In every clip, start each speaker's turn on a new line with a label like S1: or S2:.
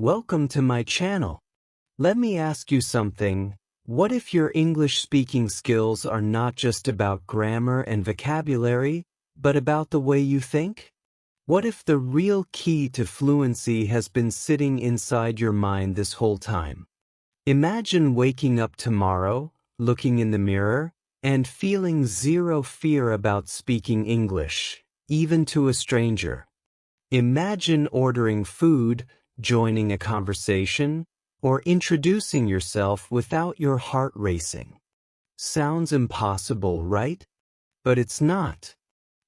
S1: Welcome to my channel. Let me ask you something. What if your English speaking skills are not just about grammar and vocabulary, but about the way you think? What if the real key to fluency has been sitting inside your mind this whole time? Imagine waking up tomorrow, looking in the mirror, and feeling zero fear about speaking English, even to a stranger. Imagine ordering food, joining a conversation, or introducing yourself without your heart racing. Sounds impossible, right? But it's not.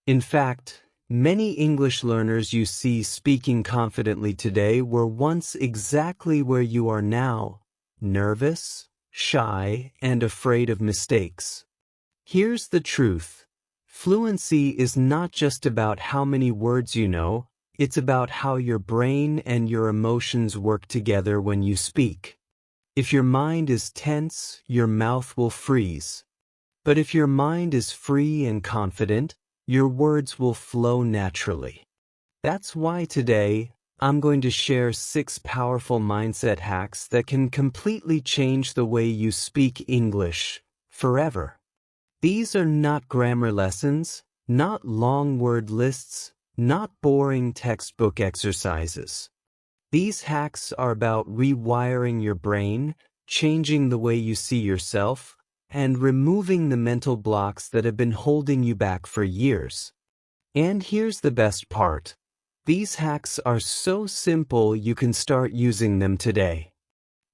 S1: In fact, many English learners you see speaking confidently today were once exactly where you are now, nervous, shy, and afraid of mistakes. Here's the truth. Fluency is not just about how many words you know, it's about how your brain and your emotions work together when you speak. If your mind is tense, your mouth will freeze. But if your mind is free and confident, your words will flow naturally. That's why today, I'm going to share 6 powerful mindset hacks that can completely change the way you speak English forever. These are not grammar lessons, not long word lists, not boring textbook exercises. These hacks are about rewiring your brain, changing the way you see yourself, and removing the mental blocks that have been holding you back for years. And here's the best part. These hacks are so simple you can start using them today.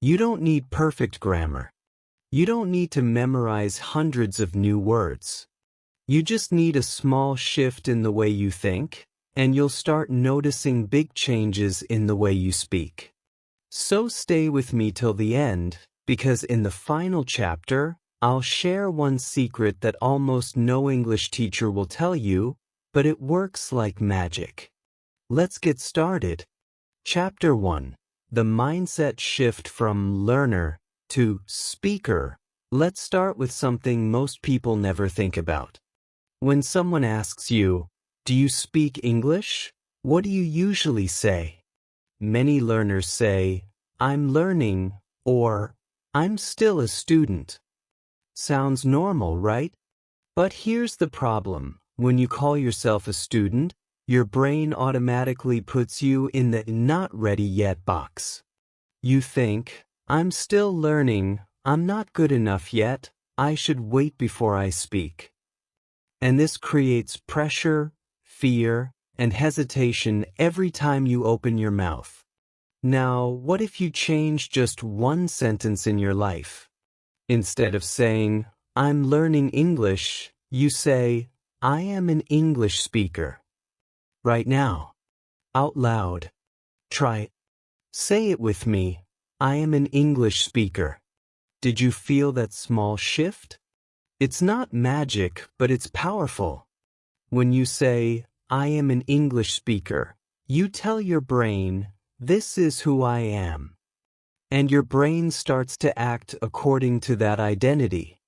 S1: You don't need perfect grammar. You don't need to memorize hundreds of new words. You just need a small shift in the way you think, and you'll start noticing big changes in the way you speak. So stay with me till the end, because in the final chapter, I'll share one secret that almost no English teacher will tell you, but it works like magic. Let's get started. Chapter 1. The mindset shift from learner to speaker. Let's start with something most people never think about. When someone asks you, "Do you speak English?" what do you usually say? Many learners say, "I'm learning," or "I'm still a student." Sounds normal, right? But here's the problem. When you call yourself a student, your brain automatically puts you in the not ready yet box. You think, "I'm still learning, I'm not good enough yet, I should wait before I speak." And this creates pressure, fear, and hesitation every time you open your mouth. Now, what if you change just one sentence in your life? Instead of saying, "I'm learning English," you say, "I am an English speaker." Right now. Out loud. Try it. Say it with me. I am an English speaker. Did you feel that small shift? It's not magic, but it's powerful. When you say, "I am an English speaker," you tell your brain, "This is who I am." And your brain starts to act according to that identity.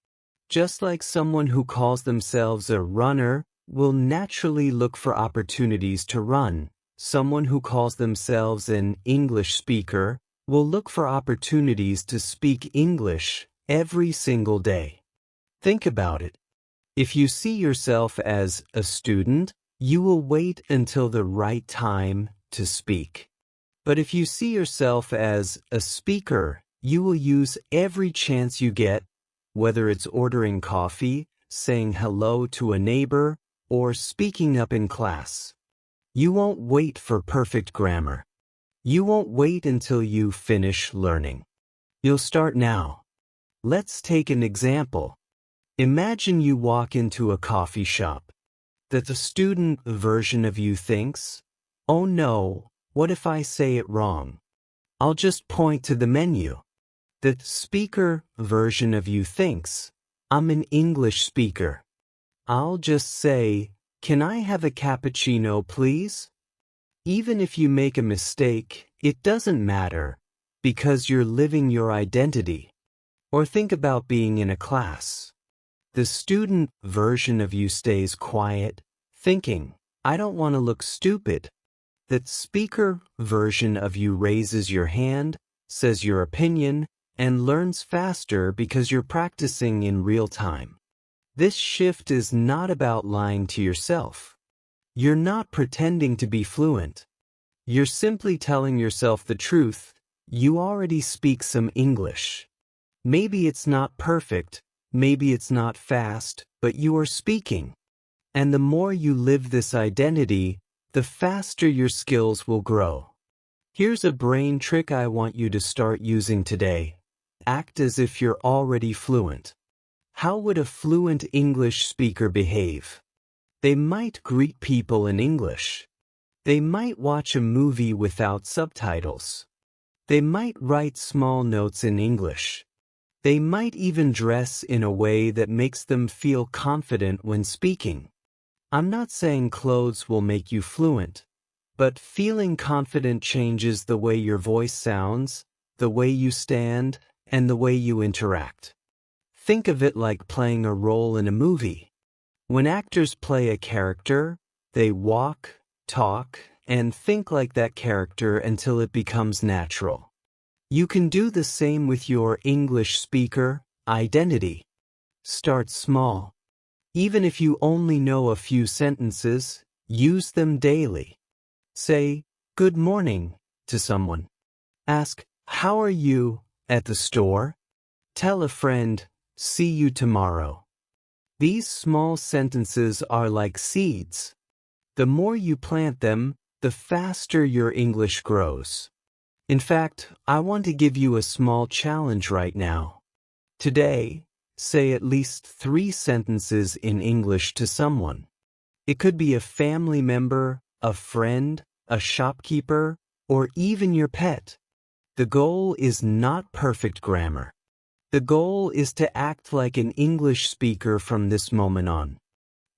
S1: Just like someone who calls themselves a runner will naturally look for opportunities to run, someone who calls themselves an English speaker will look for opportunities to speak English every single day. Think about it. If you see yourself as a student, you will wait until the right time to speak. But if you see yourself as a speaker, you will use every chance you get, whether it's ordering coffee, saying hello to a neighbor, or speaking up in class. You won't wait for perfect grammar. You won't wait until you finish learning. You'll start now. Let's take an example. Imagine you walk into a coffee shop. That the student version of you thinks, "Oh no, what if I say it wrong? I'll just point to the menu." The speaker version of you thinks, "I'm an English speaker. I'll just say, 'Can I have a cappuccino, please?'" Even if you make a mistake, it doesn't matter, because you're living your identity. Or think about being in a class. The student version of you stays quiet, thinking, "I don't want to look stupid." That speaker version of you raises your hand, says your opinion, and learns faster because you're practicing in real time. This shift is not about lying to yourself. You're not pretending to be fluent. You're simply telling yourself the truth. You already speak some English. Maybe it's not perfect, maybe it's not fast, but you are speaking. And the more you live this identity, the faster your skills will grow. Here's a brain trick I want you to start using today. Act as if you're already fluent. How would a fluent English speaker behave? They might greet people in English. They might watch a movie without subtitles. They might write small notes in English. They might even dress in a way that makes them feel confident when speaking. I'm not saying clothes will make you fluent, but feeling confident changes the way your voice sounds, the way you stand, and the way you interact. Think of it like playing a role in a movie. When actors play a character, they walk, talk, and think like that character until it becomes natural. You can do the same with your English speaker identity. Start small. Even if you only know a few sentences, use them daily. Say, "Good morning," to someone. Ask, "How are you?" at the store. Tell a friend, "See you tomorrow." These small sentences are like seeds. The more you plant them, the faster your English grows. In fact, I want to give you a small challenge right now. Today, say at least 3 sentences in English to someone. It could be a family member, a friend, a shopkeeper, or even your pet. The goal is not perfect grammar. The goal is to act like an English speaker from this moment on.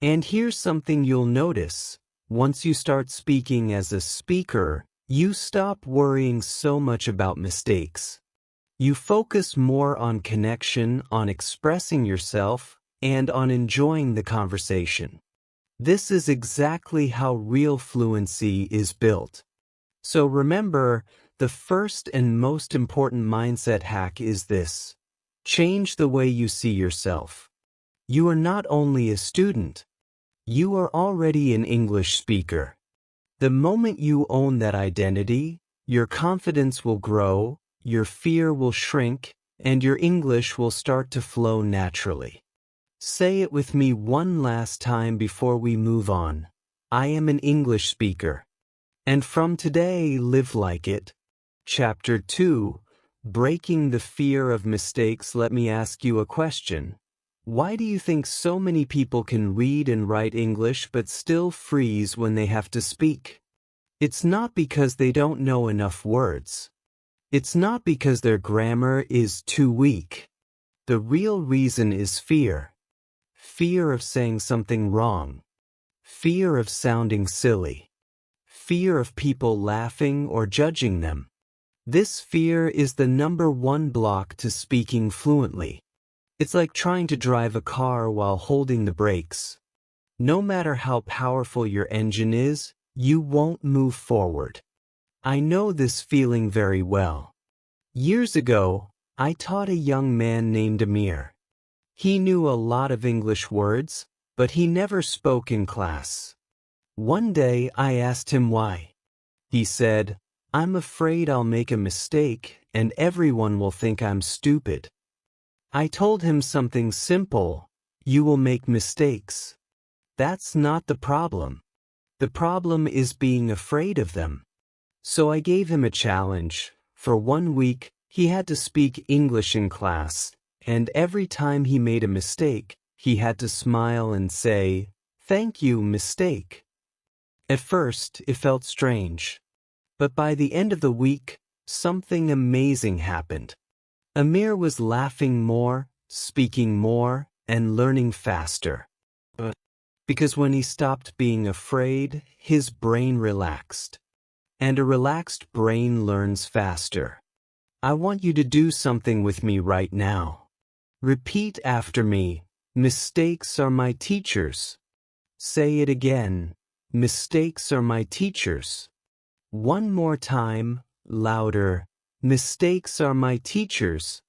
S1: And here's something you'll notice. Once you start speaking as a speaker, you stop worrying so much about mistakes. You focus more on connection, on expressing yourself, and on enjoying the conversation. This is exactly how real fluency is built. So remember, the first and most important mindset hack is this. Change the way you see yourself. You are not only a student. You are already an English speaker. The moment you own that identity, your confidence will grow, your fear will shrink, and your English will start to flow naturally. Say it with me one last time before we move on. I am an English speaker. And from today, live like it. Chapter 2, Breaking the Fear of Mistakes. Let me ask you a question. Why do you think so many people can read and write English but still freeze when they have to speak? It's not because they don't know enough words. It's not because their grammar is too weak. The real reason is fear. Fear of saying something wrong. Fear of sounding silly. Fear of people laughing or judging them. This fear is the #1 block to speaking fluently. It's like trying to drive a car while holding the brakes. No matter how powerful your engine is, you won't move forward. I know this feeling very well. Years ago, I taught a young man named Amir. He knew a lot of English words, but he never spoke in class. One day I asked him why. He said, "I'm afraid I'll make a mistake and everyone will think I'm stupid." I told him something simple. You will make mistakes. That's not the problem. The problem is being afraid of them. So I gave him a challenge. For 1 week, he had to speak English in class, and every time he made a mistake, he had to smile and say, "Thank you, mistake." At first, it felt strange. But by the end of the week, something amazing happened. Amir was laughing more, speaking more, and learning faster. Because when he stopped being afraid, his brain relaxed. And a relaxed brain learns faster. I want you to do something with me right now. Repeat after me. Mistakes are my teachers. Say it again. Mistakes are my teachers. One more time, louder. Mistakes are my teachers.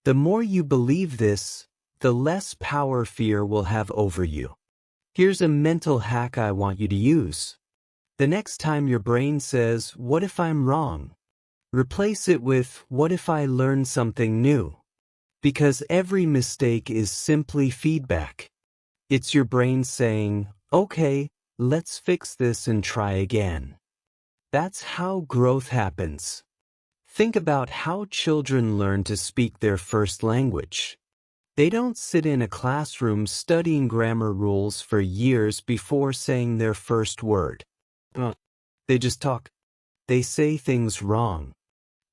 S1: The more you believe this, the less power fear will have over you. Here's a mental hack I want you to use. The next time your brain says, "What if I'm wrong?" replace it with, "What if I learn something new?" Because every mistake is simply feedback. It's your brain saying, "Okay, let's fix this and try again." That's how growth happens. Think about how children learn to speak their first language. They don't sit in a classroom studying grammar rules for years before saying their first word. They just talk. They say things wrong.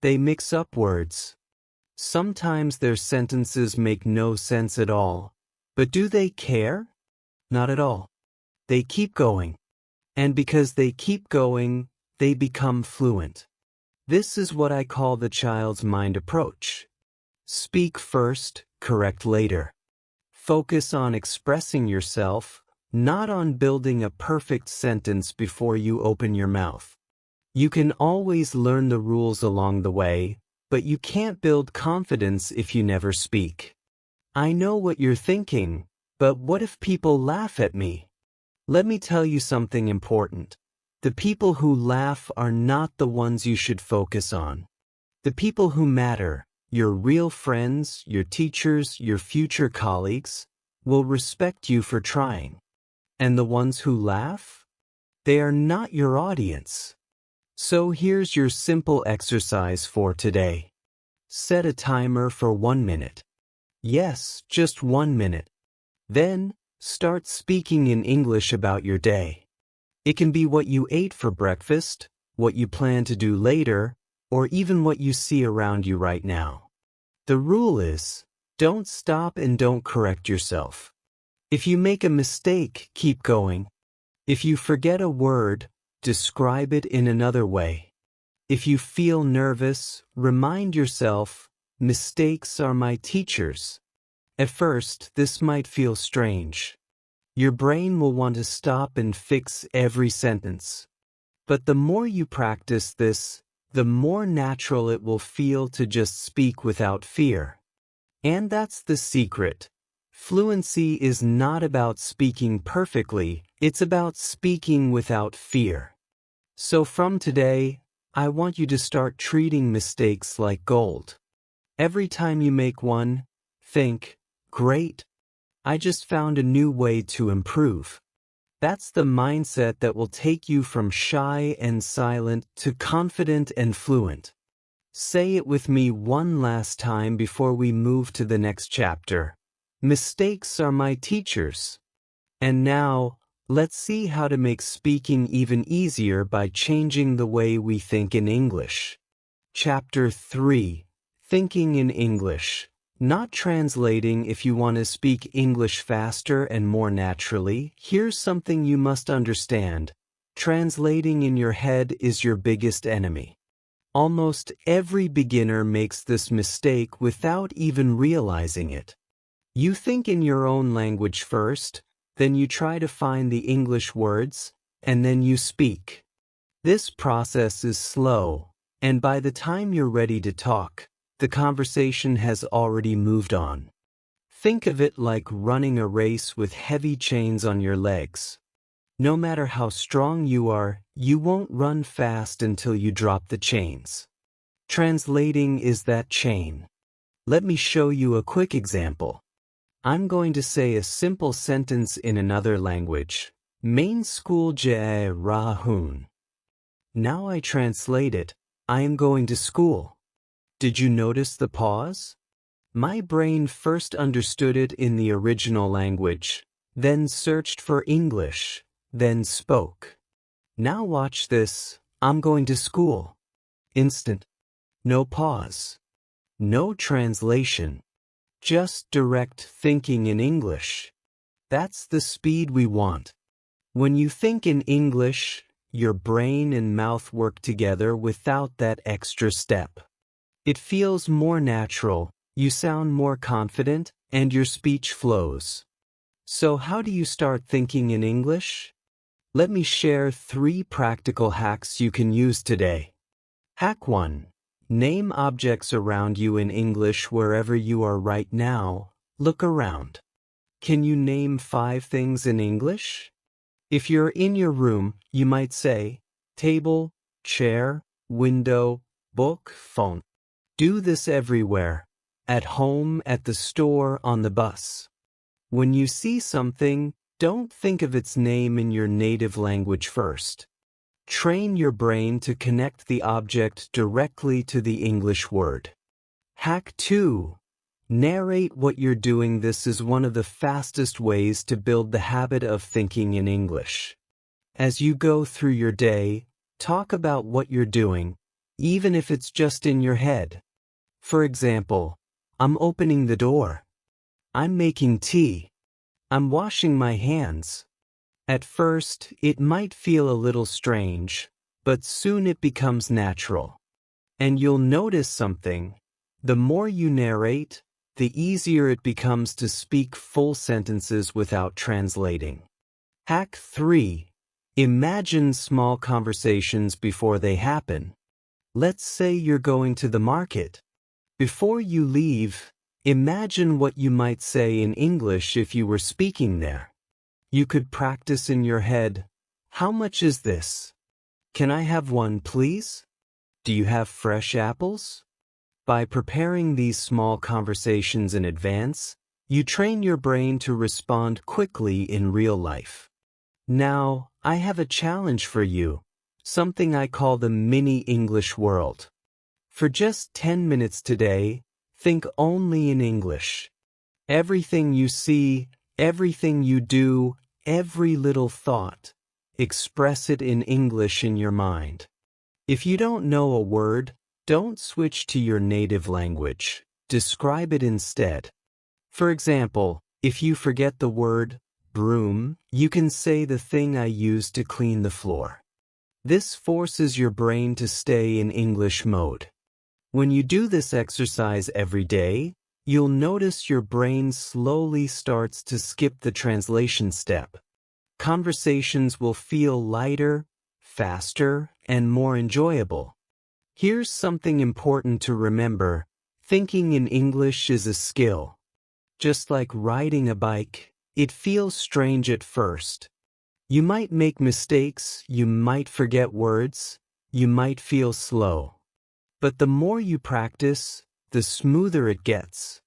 S1: They mix up words. Sometimes their sentences make no sense at all. But do they care? Not at all. They keep going. And because they keep going, they become fluent. This is what I call the child's mind approach. Speak first, correct later. Focus on expressing yourself, not on building a perfect sentence before you open your mouth. You can always learn the rules along the way, but you can't build confidence if you never speak. I know what you're thinking, but what if people laugh at me? Let me tell you something important. The people who laugh are not the ones you should focus on. The people who matter, your real friends, your teachers, your future colleagues, will respect you for trying. And the ones who laugh? They are not your audience. So here's your simple exercise for today. Set a timer for 1 minute. Yes, just 1 minute. Then, start speaking in English about your day. It can be what you ate for breakfast, what you plan to do later, or even what you see around you right now. The rule is, don't stop and don't correct yourself. If you make a mistake, keep going. If you forget a word, describe it in another way. If you feel nervous, remind yourself, mistakes are my teachers. At first, this might feel strange. Your brain will want to stop and fix every sentence. But the more you practice this, the more natural it will feel to just speak without fear. And that's the secret. Fluency is not about speaking perfectly, it's about speaking without fear. So from today, I want you to start treating mistakes like gold. Every time you make one, think, "Great. I just found a new way to improve." That's the mindset that will take you from shy and silent to confident and fluent. Say it with me one last time before we move to the next chapter. Mistakes are my teachers. And now, let's see how to make speaking even easier by changing the way we think in English. Chapter 3. Thinking in English. Not translating if you want to speak English faster and more naturally. Here's something you must understand. Translating in your head is your biggest enemy. Almost every beginner makes this mistake without even realizing it. You think in your own language first, then you try to find the English words, and then you speak. This process is slow, and by the time you're ready to talk, the conversation has already moved on. Think of it like running a race with heavy chains on your legs. No matter how strong you are, you won't run fast until you drop the chains. Translating is that chain. Let me show you a quick example. I'm going to say a simple sentence in another language. Main school jae rahun. Now I translate it. I am going to school. Did you notice the pause? My brain first understood it in the original language, then searched for English, then spoke. Now watch this. I'm going to school. Instant. No pause. No translation. Just direct thinking in English. That's the speed we want. When you think in English, your brain and mouth work together without that extra step. It feels more natural, you sound more confident, and your speech flows. So how do you start thinking in English? Let me share 3 practical hacks you can use today. Hack 1. Name objects around you in English wherever you are right now. Look around. Can you name 5 things in English? If you're in your room, you might say, table, chair, window, book, phone. Do this everywhere. At home, at the store, on the bus. When you see something, don't think of its name in your native language first. Train your brain to connect the object directly to the English word. Hack 2. Narrate what you're doing. This is one of the fastest ways to build the habit of thinking in English. As you go through your day, talk about what you're doing, even if it's just in your head. For example, I'm opening the door. I'm making tea. I'm washing my hands. At first, it might feel a little strange, but soon it becomes natural. And you'll notice something. The more you narrate, the easier it becomes to speak full sentences without translating. Hack 3. Imagine small conversations before they happen. Let's say you're going to the market. Before you leave, imagine what you might say in English if you were speaking there. You could practice in your head, how much is this? Can I have one, please? Do you have fresh apples? By preparing these small conversations in advance, you train your brain to respond quickly in real life. Now, I have a challenge for you, something I call the mini English world. For just 10 minutes today, think only in English. Everything you see, everything you do, every little thought, express it in English in your mind. If you don't know a word, don't switch to your native language. Describe it instead. For example, if you forget the word broom, you can say the thing I used to clean the floor. This forces your brain to stay in English mode. When you do this exercise every day, you'll notice your brain slowly starts to skip the translation step. Conversations will feel lighter, faster, and more enjoyable. Here's something important to remember. Thinking in English is a skill. Just like riding a bike, it feels strange at first. You might make mistakes, you might forget words, you might feel slow. But the more you practice, the smoother it gets.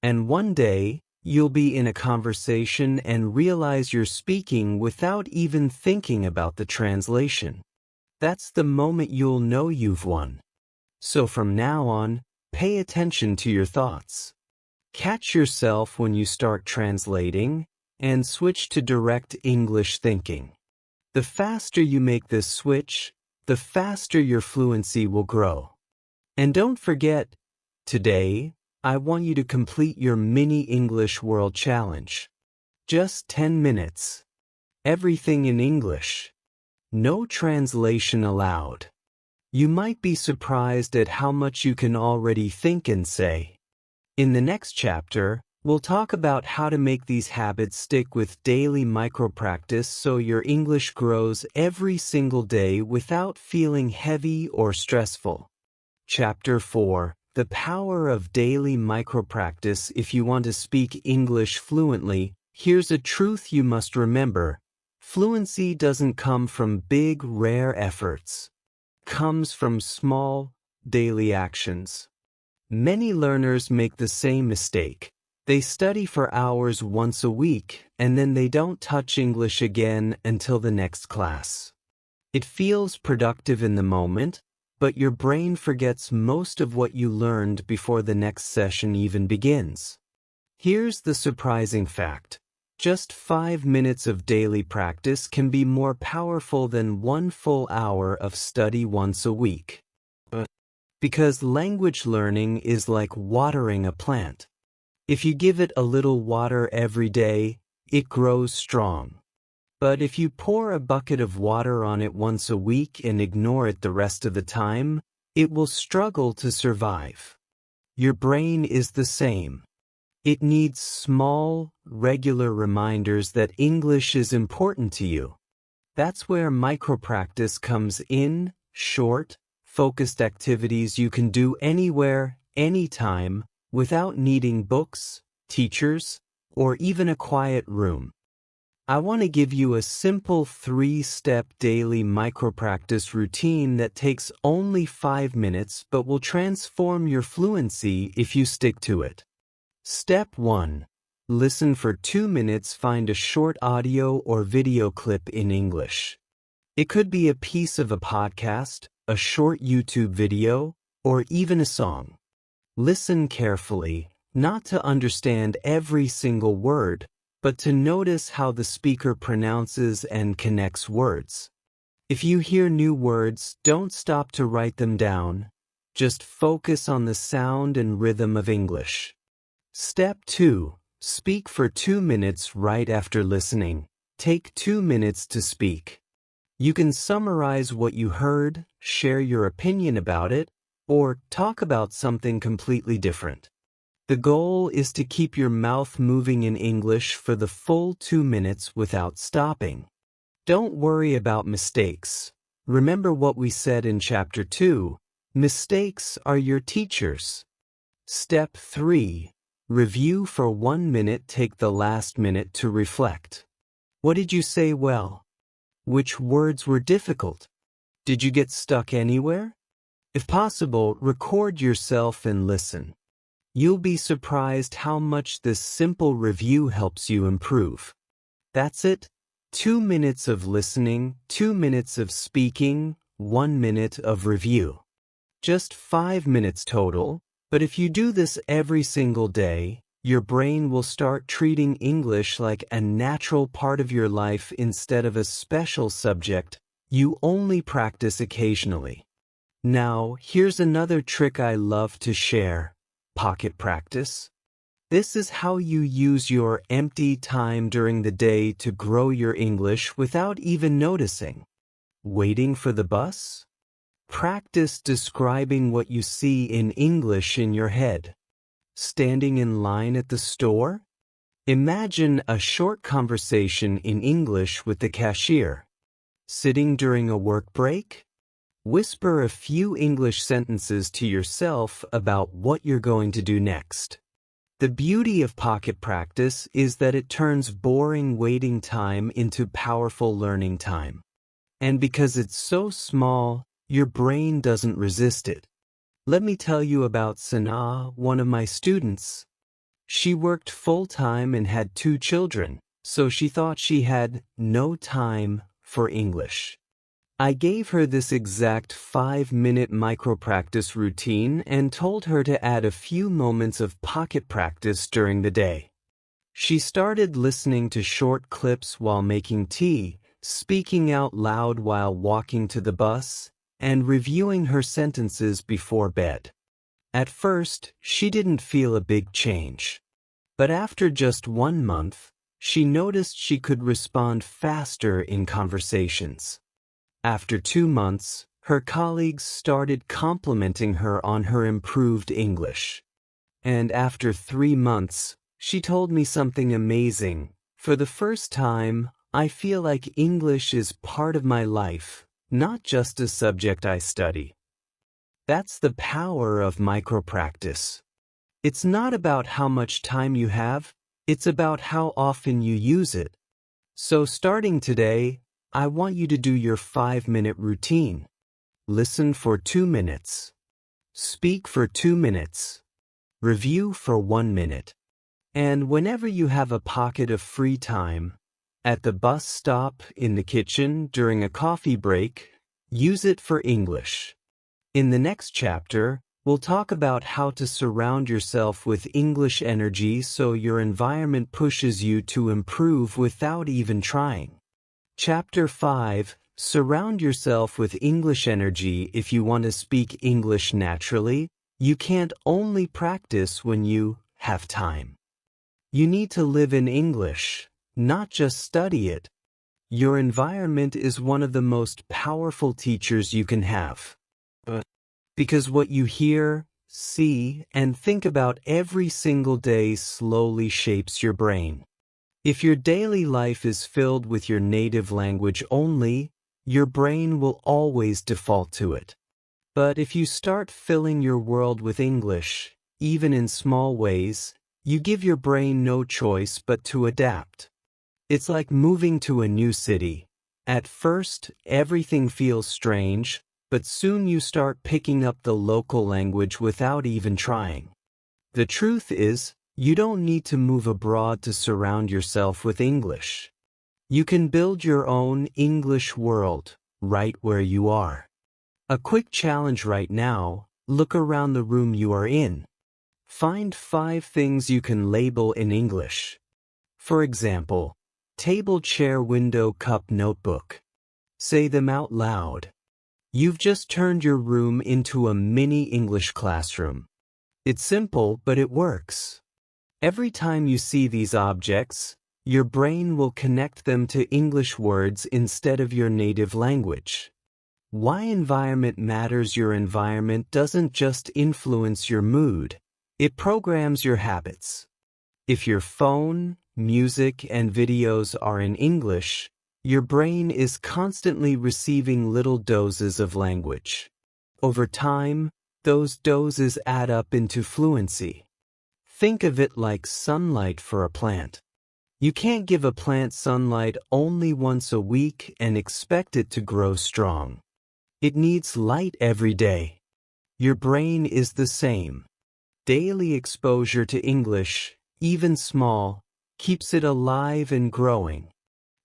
S1: And one day, you'll be in a conversation and realize you're speaking without even thinking about the translation. That's the moment you'll know you've won. So from now on, pay attention to your thoughts. Catch yourself when you start translating and switch to direct English thinking. The faster you make this switch, the faster your fluency will grow. And don't forget, today, I want you to complete your mini English World Challenge. Just 10 minutes. Everything in English. No translation allowed. You might be surprised at how much you can already think and say. In the next chapter, we'll talk about how to make these habits stick with daily micro-practice so your English grows every single day without feeling heavy or stressful. Chapter 4. The power of daily micro-practice. If you want to speak English fluently, here's a truth you must remember. Fluency doesn't come from big, rare efforts. It comes from small, daily actions. Many learners make the same mistake. They study for hours once a week, and then they don't touch English again until the next class. It feels productive in the moment, but your brain forgets most of what you learned before the next session even begins. Here's the surprising fact. Just 5 minutes of daily practice can be more powerful than 1 full hour of study once a week. Because language learning is like watering a plant. If you give it a little water every day, it grows strong. But if you pour a bucket of water on it once a week and ignore it the rest of the time, it will struggle to survive. Your brain is the same. It needs small, regular reminders that English is important to you. That's where micropractice comes in, short, focused activities you can do anywhere, anytime, without needing books, teachers, or even a quiet room. I want to give you a simple 3-step daily micropractice routine that takes only 5 minutes but will transform your fluency if you stick to it. Step 1. Listen for 2 minutes. Find a short audio or video clip in English. It could be a piece of a podcast, a short YouTube video, or even a song. Listen carefully, not to understand every single word, but to notice how the speaker pronounces and connects words. If you hear new words, don't stop to write them down. Just focus on the sound and rhythm of English. Step 2. Speak for 2 minutes right after listening. Take 2 minutes to speak. You can summarize what you heard, share your opinion about it, or talk about something completely different. The goal is to keep your mouth moving in English for the full 2 minutes without stopping. Don't worry about mistakes. Remember what we said in Chapter 2. Mistakes are your teachers. Step 3. Review for 1 minute. Take the last minute to reflect. What did you say well? Which words were difficult? Did you get stuck anywhere? If possible, record yourself and listen. You'll be surprised how much this simple review helps you improve. That's it. 2 minutes of listening, 2 minutes of speaking, 1 minute of review. Just 5 minutes total, but if you do this every single day, your brain will start treating English like a natural part of your life instead of a special subject you only practice occasionally. Now, here's another trick I love to share. Pocket practice. This is how you use your empty time during the day to grow your English without even noticing. Waiting for the bus? Practice describing what you see in English in your head. Standing in line at the store? Imagine a short conversation in English with the cashier. Sitting during a work break? Whisper a few English sentences to yourself about what you're going to do next. The beauty of pocket practice is that it turns boring waiting time into powerful learning time. And because it's so small, your brain doesn't resist it. Let me tell you about Sanaa, one of my students. She worked full-time and had 2 children, so she thought she had no time for English. I gave her this exact 5-minute micro-practice routine and told her to add a few moments of pocket practice during the day. She started listening to short clips while making tea, speaking out loud while walking to the bus, and reviewing her sentences before bed. At first, she didn't feel a big change. But after just 1 month, she noticed she could respond faster in conversations. After 2 months, her colleagues started complimenting her on her improved English. And after 3 months, she told me something amazing. For the first time, I feel like English is part of my life, not just a subject I study. That's the power of micro-practice. It's not about how much time you have, it's about how often you use it. So starting today, I want you to do your 5-minute routine. Listen for 2 minutes. Speak for 2 minutes. Review for 1 minute. And whenever you have a pocket of free time, at the bus stop, in the kitchen, during a coffee break, use it for English. In the next chapter, we'll talk about how to surround yourself with English energy so your environment pushes you to improve without even trying. Chapter 5. Surround yourself with English energy. If you want to speak English naturally, you can't only practice when you have time. You need to live in English, not just study it. Your environment is one of the most powerful teachers you can have. Because what you hear, see, and think about every single day slowly shapes your brain. If your daily life is filled with your native language only, your brain will always default to it. But if you start filling your world with English, even in small ways, you give your brain no choice but to adapt. It's like moving to a new city. At first, everything feels strange, but soon you start picking up the local language without even trying. The truth is, you don't need to move abroad to surround yourself with English. You can build your own English world, right where you are. A quick challenge right now: look around the room you are in. Find 5 things you can label in English. For example, table, chair, window, cup, notebook. Say them out loud. You've just turned your room into a mini English classroom. It's simple, but it works. Every time you see these objects, your brain will connect them to English words instead of your native language. Why environment matters. Your environment doesn't just influence your mood, it programs your habits. If your phone, music, and videos are in English, your brain is constantly receiving little doses of language. Over time, those doses add up into fluency. Think of it like sunlight for a plant. You can't give a plant sunlight only once a week and expect it to grow strong. It needs light every day. Your brain is the same. Daily exposure to English, even small, keeps it alive and growing.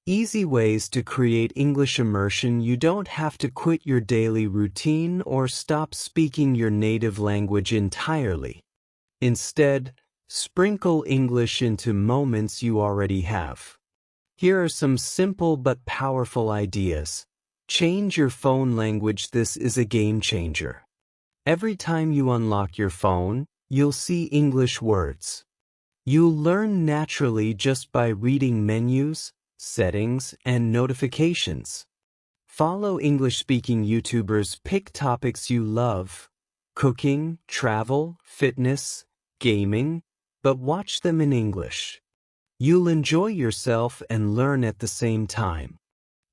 S1: Easy ways to create English immersion. You don't have to quit your daily routine or stop speaking your native language entirely. Instead, sprinkle English into moments you already have. Here are some simple but powerful ideas. Change your phone language. This is a game changer. Every time you unlock your phone, you'll see English words. You'll learn naturally just by reading menus, settings, and notifications. Follow English-speaking YouTubers. Pick topics you love: cooking, travel, fitness, gaming, but watch them in English. You'll enjoy yourself and learn at the same time.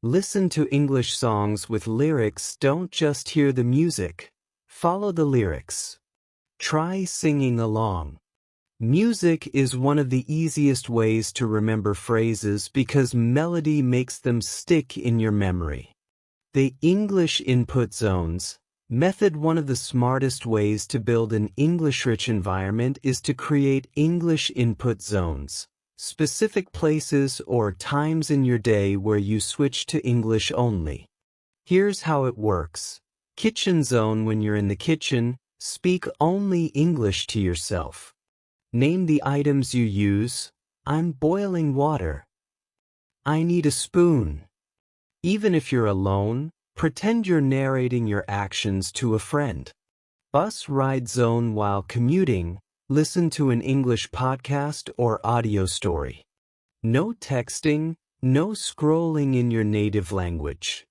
S1: Listen to English songs with lyrics. Don't just hear the music. Follow the lyrics. Try singing along. Music is one of the easiest ways to remember phrases because melody makes them stick in your memory. The English input zones method. One of the smartest ways to build an English-rich environment is to create English input zones, specific places or times in your day where you switch to English only. Here's how it works. Kitchen zone. When you're in the kitchen, speak only English to yourself. Name the items you use. I'm boiling water. I need a spoon. Even if you're alone, pretend you're narrating your actions to a friend. Bus ride zone. While commuting, listen to an English podcast or audio story. No texting, no scrolling in your native language.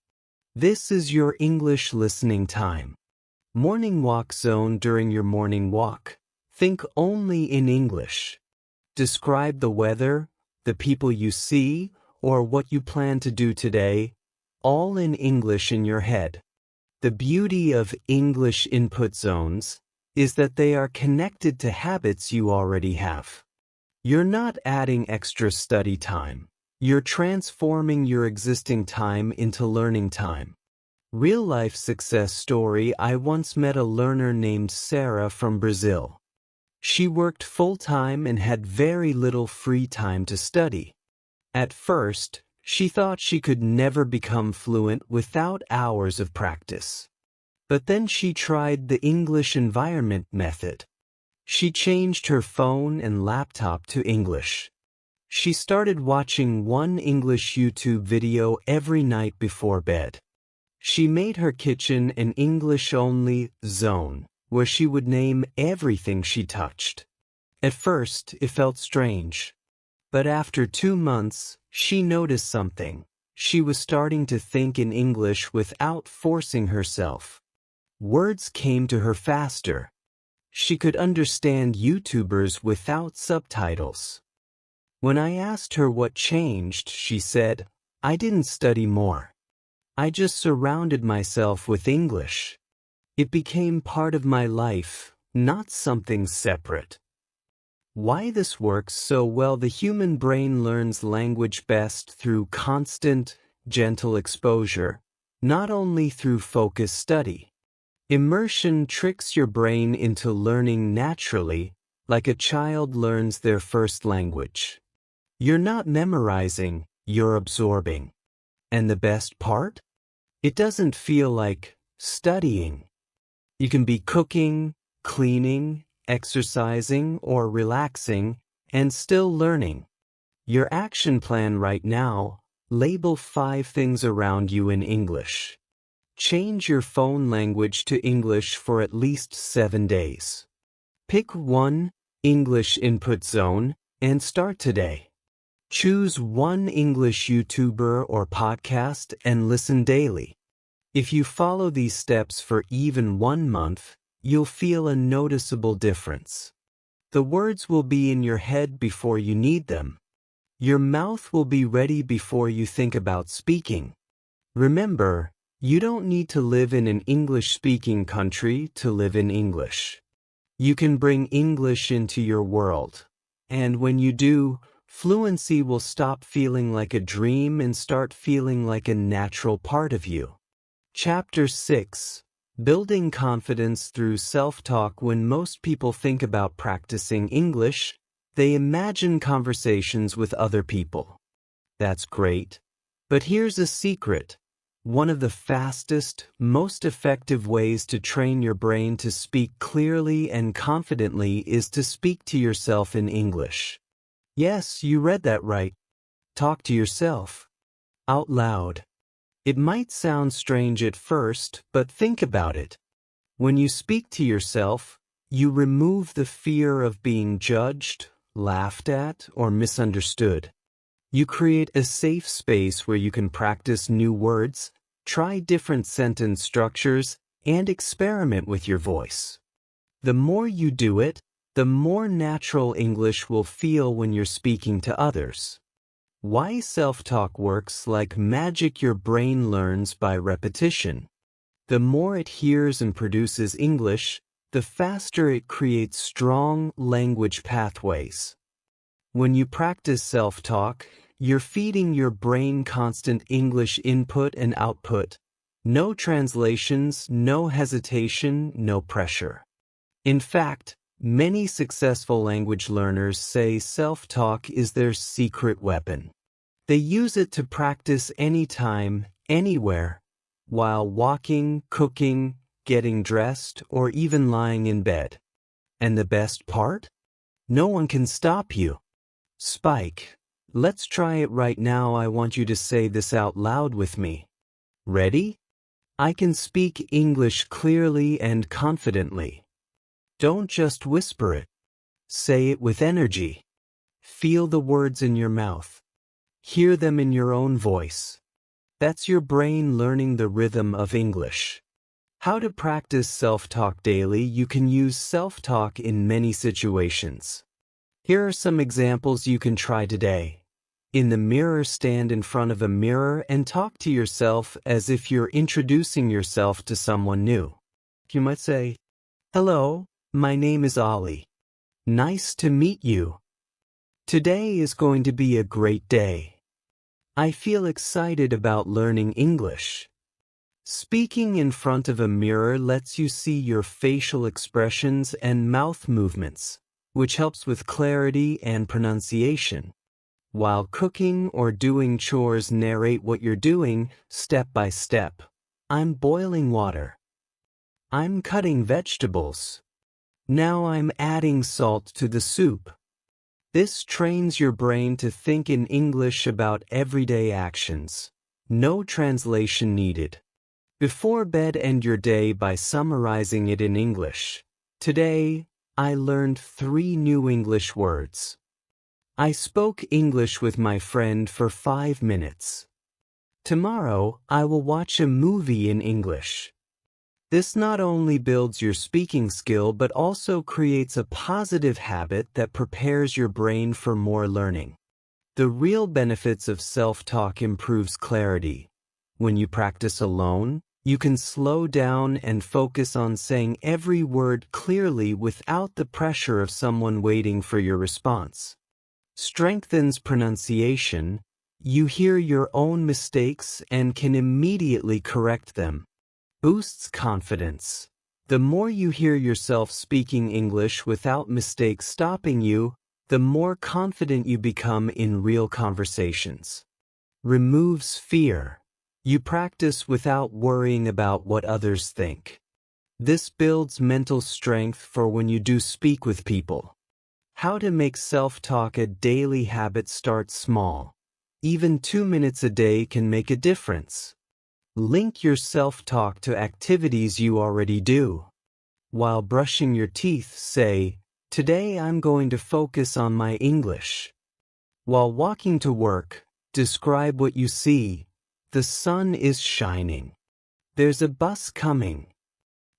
S1: This is your English listening time. Morning walk zone. During your morning walk, think only in English. Describe the weather, the people you see, or what you plan to do today, all in English in your head. The beauty of English input zones is that they are connected to habits you already have. You're not adding extra study time. You're transforming your existing time into learning time. Real-life success story. I once met a learner named Sarah from Brazil. She worked full-time and had very little free time to study. At first, she thought she could never become fluent without hours of practice. But then she tried the English environment method. She changed her phone and laptop to English. She started watching one English YouTube video every night before bed. She made her kitchen an English-only zone, where she would name everything she touched. At first, it felt strange. But after 2 months, she noticed something. She was starting to think in English without forcing herself. Words came to her faster. She could understand YouTubers without subtitles. When I asked her what changed, she said, "I didn't study more. I just surrounded myself with English. It became part of my life, not something separate." Why this works so well? The human brain learns language best through constant, gentle exposure, not only through focused study. Immersion tricks your brain into learning naturally, like a child learns their first language. You're not memorizing, you're absorbing. And the best part? It doesn't feel like studying. You can be cooking, cleaning, exercising, or relaxing, and still learning. Your action plan right now: label 5 things around you in English. Change your phone language to English for at least 7 days. Pick one English input zone and start today. Choose one English YouTuber or podcast and listen daily. If you follow these steps for even 1 month, you'll feel a noticeable difference. The words will be in your head before you need them. Your mouth will be ready before you think about speaking. Remember, you don't need to live in an English-speaking country to live in English. You can bring English into your world. And when you do, fluency will stop feeling like a dream and start feeling like a natural part of you. Chapter 6: Building Confidence Through Self-Talk. When most people think about practicing English, they imagine conversations with other people. That's great. But here's a secret. One of the fastest, most effective ways to train your brain to speak clearly and confidently is to speak to yourself in English. Yes, you read that right. Talk to yourself. Out loud. It might sound strange at first, but think about it. When you speak to yourself, you remove the fear of being judged, laughed at, or misunderstood. You create a safe space where you can practice new words, try different sentence structures, and experiment with your voice. The more you do it, the more natural English will feel when you're speaking to others. Why self-talk works like magic. Your brain learns by repetition. The more it hears and produces English, the faster it creates strong language pathways. When you practice self-talk, you're feeding your brain constant English input and output. No translations, no hesitation, no pressure. In fact, many successful language learners say self-talk is their secret weapon. They use it to practice anytime, anywhere, while walking, cooking, getting dressed, or even lying in bed. And the best part? No one can stop you. Spike, let's try it right now. I want you to say this out loud with me. Ready? I can speak English clearly and confidently. Don't just whisper it. Say it with energy. Feel the words in your mouth. Hear them in your own voice. That's your brain learning the rhythm of English. How to practice self-talk daily. You can use self-talk in many situations. Here are some examples you can try today. In the mirror, stand in front of a mirror and talk to yourself as if you're introducing yourself to someone new. You might say, "Hello, my name is Ollie. Nice to meet you. Today is going to be a great day. I feel excited about learning English." Speaking in front of a mirror lets you see your facial expressions and mouth movements, which helps with clarity and pronunciation. While cooking or doing chores, narrate what you're doing step by step. I'm boiling water. I'm cutting vegetables. Now I'm adding salt to the soup. This trains your brain to think in English about everyday actions. No translation needed. Before bed, end your day by summarizing it in English. Today, I learned 3 new English words. I spoke English with my friend for 5 minutes. Tomorrow, I will watch a movie in English. This not only builds your speaking skill but also creates a positive habit that prepares your brain for more learning. The real benefits of self-talk improves clarity. When you practice alone, you can slow down and focus on saying every word clearly without the pressure of someone waiting for your response. Strengthens pronunciation. You hear your own mistakes and can immediately correct them. Boosts confidence. The more you hear yourself speaking English without mistakes stopping you, the more confident you become in real conversations. Removes fear. You practice without worrying about what others think. This builds mental strength for when you do speak with people. How to make self-talk a daily habit. Start small. Even 2 minutes a day can make a difference. Link your self-talk to activities you already do. While brushing your teeth, say, "Today I'm going to focus on my English." While walking to work, describe what you see. The sun is shining. There's a bus coming.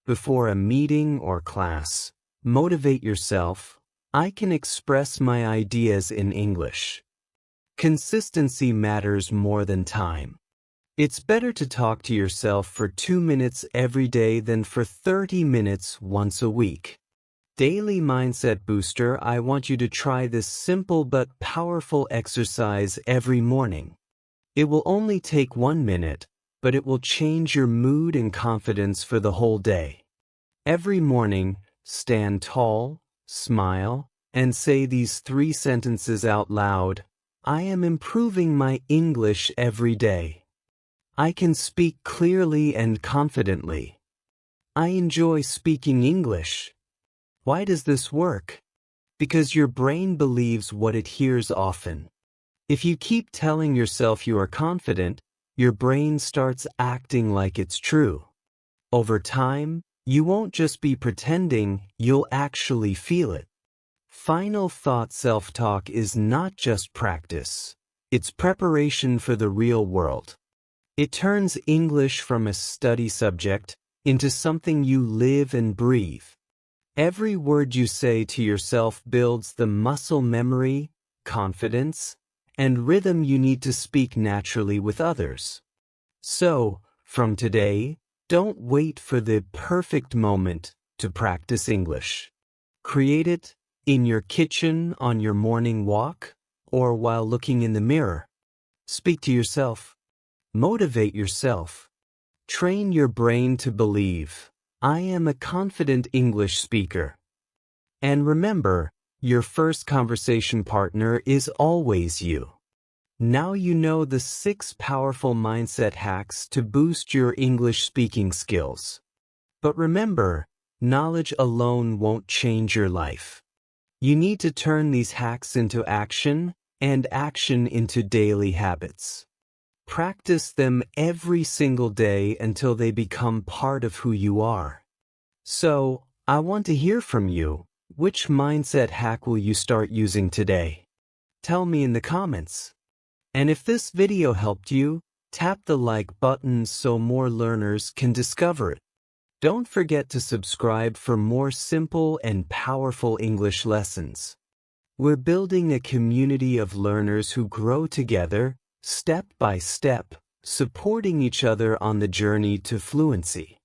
S1: Before a meeting or class, motivate yourself. I can express my ideas in English. Consistency matters more than time. It's better to talk to yourself for 2 minutes every day than for 30 minutes once a week. Daily Mindset Booster. I want you to try this simple but powerful exercise every morning. It will only take 1 minute, but it will change your mood and confidence for the whole day. Every morning, stand tall, smile, and say these 3 sentences out loud. I am improving my English every day. I can speak clearly and confidently. I enjoy speaking English. Why does this work? Because your brain believes what it hears often. If you keep telling yourself you are confident, your brain starts acting like it's true. Over time, you won't just be pretending, you'll actually feel it. Final thought. Self-talk is not just practice. It's preparation for the real world. It turns English from a study subject into something you live and breathe. Every word you say to yourself builds the muscle memory, confidence, and rhythm you need to speak naturally with others. So, from today, don't wait for the perfect moment to practice English. Create it in your kitchen, on your morning walk, or while looking in the mirror. Speak to yourself. Motivate yourself. Train your brain to believe, I am a confident English speaker. And remember, your first conversation partner is always you. Now you know the 6 powerful mindset hacks to boost your English speaking skills. But remember, knowledge alone won't change your life. You need to turn these hacks into action, and action into daily habits. Practice them every single day until they become part of who you are. So, I want to hear from you. Which mindset hack will you start using today? Tell me in the comments. And if this video helped you, tap the like button so more learners can discover it. Don't forget to subscribe for more simple and powerful English lessons. We're building a community of learners who grow together, step by step, supporting each other on the journey to fluency.